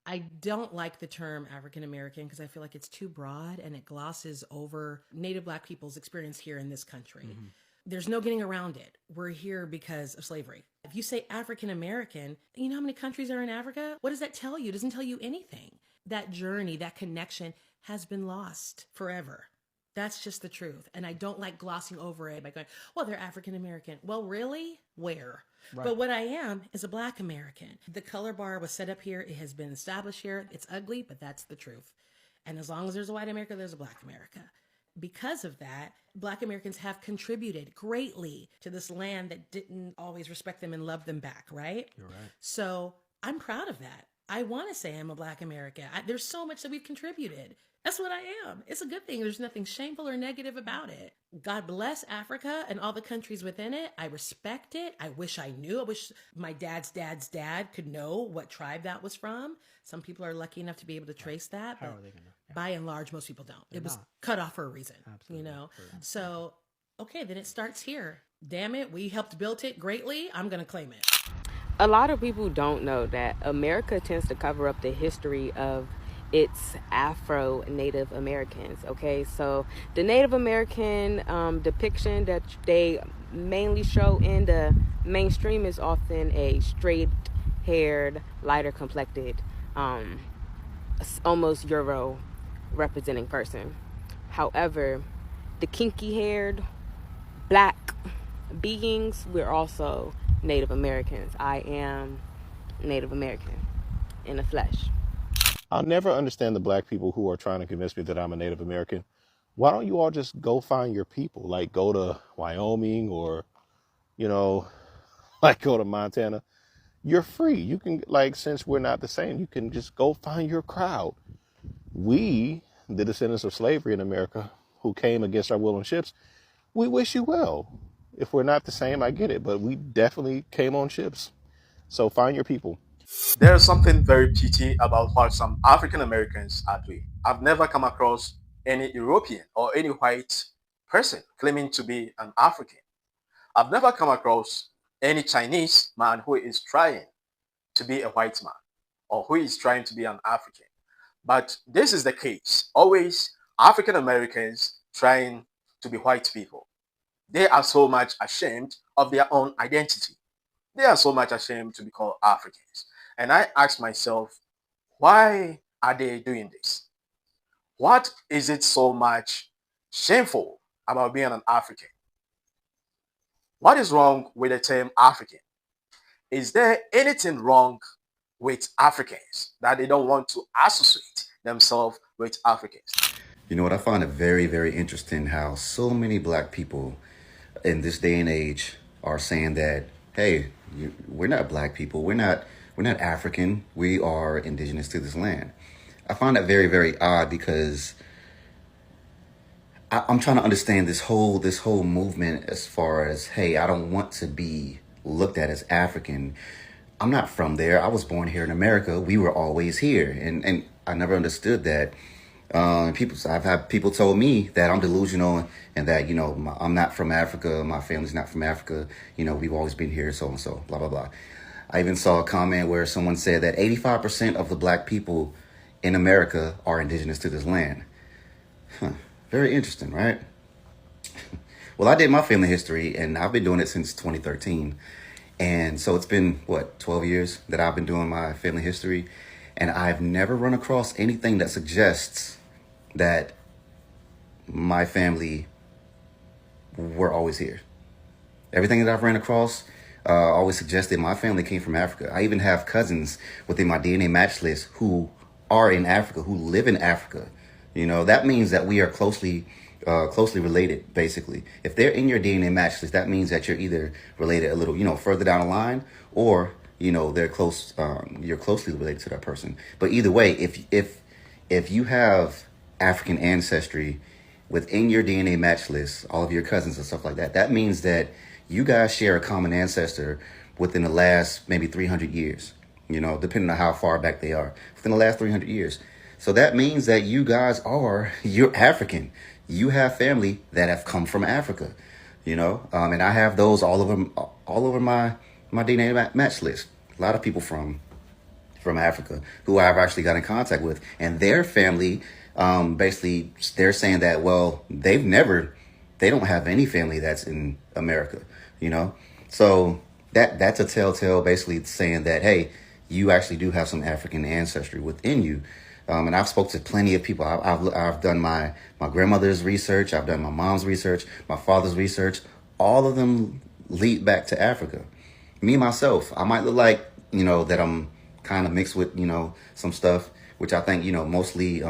I don't like the term African American because I feel like it's too broad and it glosses over Native Black people's experience here in this country. Mm-hmm. There's no getting around it. We're here because of slavery. If you say African American, you know how many countries are in Africa? What does that tell you? It doesn't tell you anything. That journey, that connection has been lost forever. That's just the truth. And I don't like glossing over it by going, well, they're African American. Well, really? Where? Right. But what I am is a Black American. The color bar was set up here. It has been established here. It's ugly, but that's the truth. And as long as there's a white America, there's a Black America. Because of that, Black Americans have contributed greatly to this land that didn't always respect them and love them back, right? You're right. So I'm proud of that. I want to say I'm a Black American. There's so much that we've contributed. That's what I am. It's a good thing. There's nothing shameful or negative about it. God bless Africa and all the countries within it. I respect it. I wish I knew. I wish my dad's dad could know what tribe that was from. Some people are lucky enough to be able to trace that. How are they going to? Yeah. By and large, most people don't. They're it was not. Cut off for a reason. Absolutely. You know? So, okay, then it starts here. Damn it. We helped build it greatly. I'm going to claim it. A lot of people don't know that America tends to cover up the history of its Afro-Native Americans, okay? So the Native American depiction that they mainly show in the mainstream is often a straight-haired, lighter-complected, almost Euro representing person. However, the kinky-haired Black beings, we're also Native Americans. I am Native American in the flesh. I'll never understand the Black people who are trying to convince me that I'm a Native American. Why don't you all just go find your people? Like go to Wyoming or, like go to Montana. You're free. You can, since we're not the same, you can just go find your crowd. We, the descendants of slavery in America, who came against our will on ships, we wish you well. If we're not the same, I get it, but we definitely came on ships. So find your people. There is something very petty about what some African Americans are doing. I've never come across any European or any white person claiming to be an African. I've never come across any Chinese man who is trying to be a white man or who is trying to be an African. But this is the case. Always African Americans trying to be white people. They are so much ashamed of their own identity. They are so much ashamed to be called Africans. And I ask myself, why are they doing this? What is it so much shameful about being an African? What is wrong with the term African? Is there anything wrong with Africans that they don't want to associate themselves with Africans? You know what? I find it very, very interesting how so many Black people in this day and age are saying that, hey, we're not Black people. We're not African. We are indigenous to this land. I find that very, very odd because I'm trying to understand this whole movement as far as, hey, I don't want to be looked at as African. I'm not from there. I was born here in America. We were always here. And I never understood that. I've had people told me that I'm delusional and that, I'm not from Africa. My family's not from Africa. We've always been here, so and so, blah, blah, blah. I even saw a comment where someone said that 85% of the Black people in America are indigenous to this land. Very interesting, right? Well, I did my family history and I've been doing it since 2013. And so it's been, 12 years that I've been doing my family history. And I've never run across anything that suggests that my family were always here. Everything that I've ran across always suggested my family came from Africa. I even have cousins within my DNA match list who are in Africa, who live in Africa. That means that we are closely related, basically. If they're in your DNA match list, that means that you're either related a little, further down the line, or they're close. You're closely related to that person. But either way, if you have African ancestry within your DNA match list, all of your cousins and stuff like that, that means that you guys share a common ancestor within the last maybe 300 years. Depending on how far back they are, within the last 300 years. So that means that you're African. You have family that have come from Africa. And I have those all over my DNA match list. A lot of people from from Africa who I've actually got in contact with, and their family, basically, they're saying that, well, they don't have any family that's in America, you know? So that's a telltale, basically saying that, hey, you actually do have some African ancestry within you. And I've spoke to plenty of people. I've done my grandmother's research. I've done my mom's research, my father's research. All of them lead back to Africa. Me, myself, I might look like, that I'm kind of mixed with, some stuff, which I think, mostly,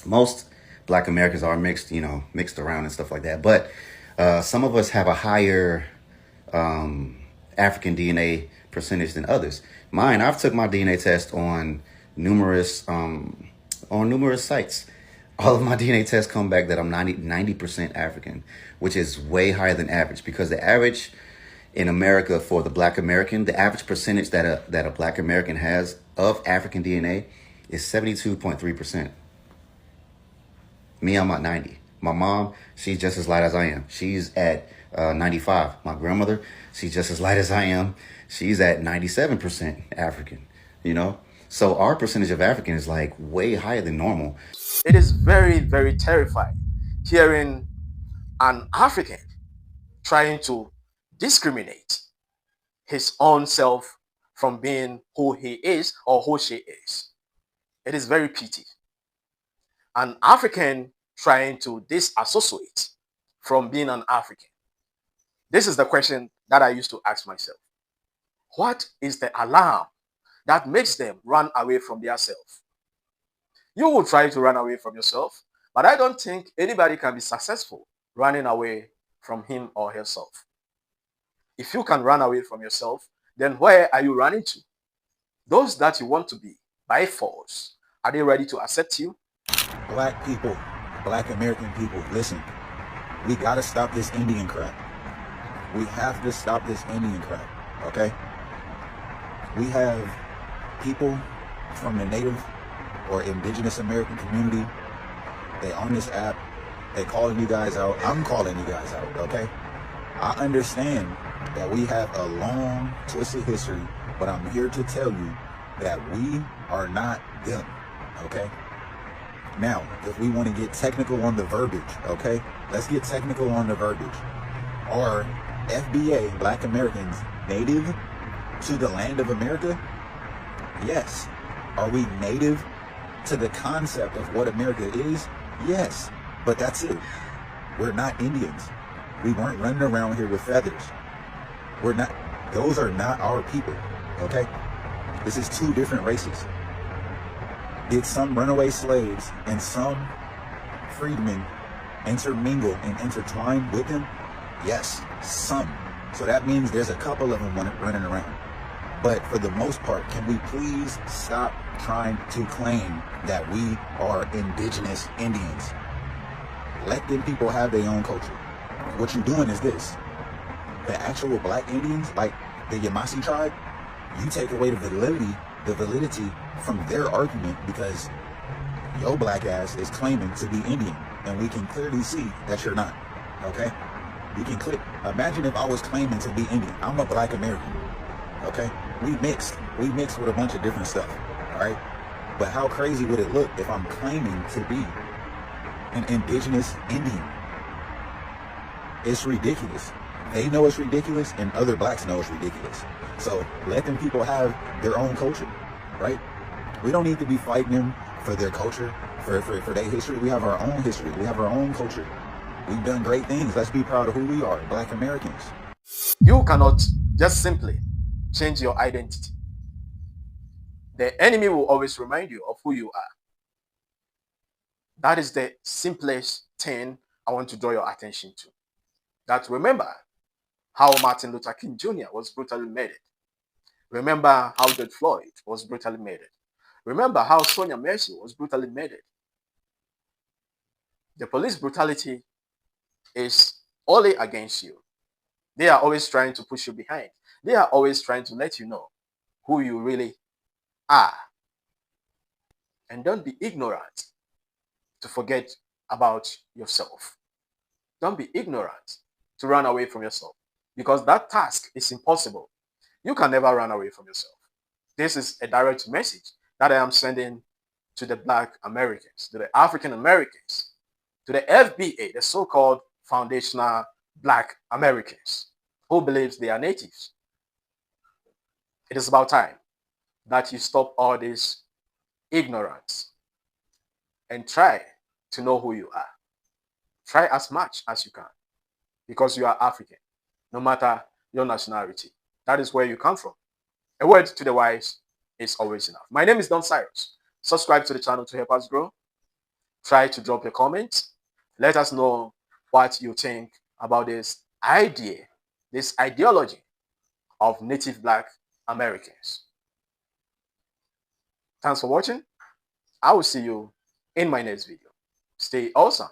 most Black Americans are mixed, mixed around and stuff like that. But some of us have a higher African DNA percentage than others. Mine, I've took my DNA test on numerous sites. All of my DNA tests come back that I'm 90% African, which is way higher than average, because the average in America for the Black American, the average percentage that a Black American has of African DNA is 72.3%. Me, I'm at 90. My mom, she's just as light as I am. She's at 95. My grandmother, she's just as light as I am. She's at 97% African, So our percentage of African is like way higher than normal. It is very, very terrifying hearing an African trying to discriminate his own self from being who he is or who she is. It is very pity. An African trying to disassociate from being an African. This is the question that I used to ask myself. What is the alarm that makes them run away from their self? You will try to run away from yourself, but I don't think anybody can be successful running away from him or herself. If you can run away from yourself, then where are you running to? Those that you want to be by force, are they ready to accept you? Black people, Black American people, listen, we gotta stop this Indian crap. We have to stop this Indian crap, okay? We have people from the Native or Indigenous American community. They on this app, they calling you guys out. I'm calling you guys out, okay? I understand that we have a long, twisted history, but I'm here to tell you that we are not them, okay? Now, if we want to get technical on the verbiage, okay? Let's get technical on the verbiage. Are FBA, Black Americans, native to the land of America? Yes. Are we native to the concept of what America is? Yes. But that's it. We're not Indians. We weren't running around here with feathers. We're not, those are not our people, okay? This is two different races. Did some runaway slaves and some freedmen intermingle and intertwine with them? Yes, some. So that means there's a couple of them running around. But for the most part, can we please stop trying to claim that we are indigenous Indians? Let them people have their own culture. What you're doing is this. The actual Black Indians, like the Yamasee tribe, you take away the validity from their argument, because your black ass is claiming to be Indian, and we can clearly see that you're not, okay? You can click. Imagine if I was claiming to be Indian. I'm a Black American, okay? We mixed with a bunch of different stuff, all right? But how crazy would it look if I'm claiming to be an indigenous Indian? It's ridiculous. They know it's ridiculous, and other blacks know it's ridiculous. So let them people have their own culture, right? We don't need to be fighting them for their culture, for their history. We have our own history. We have our own culture. We've done great things. Let's be proud of who we are, Black Americans. You cannot just simply change your identity. The enemy will always remind you of who you are. That is the simplest thing I want to draw your attention to. That remember how Martin Luther King Jr. was brutally murdered. Remember how George Floyd was brutally murdered. Remember how Sonia Mercy was brutally murdered. The police brutality is only against you. They are always trying to push you behind. They are always trying to let you know who you really are. And don't be ignorant to forget about yourself. Don't be ignorant to run away from yourself, because that task is impossible. You can never run away from yourself. This is a direct message that I am sending to the Black Americans, to the African Americans, to the FBA, the so-called foundational Black Americans who believes they are natives. It is about time that you stop all this ignorance and try to know who you are. Try as much as you can, because you are African, no matter your nationality. That is where you come from. A word to the wise is always enough. My name is Don Cyrus. Subscribe to the channel to help us grow. Try to drop your comments. Let us know what you think about this idea, this ideology of native Black Americans. Thanks for watching. I will see you in my next video. Stay awesome.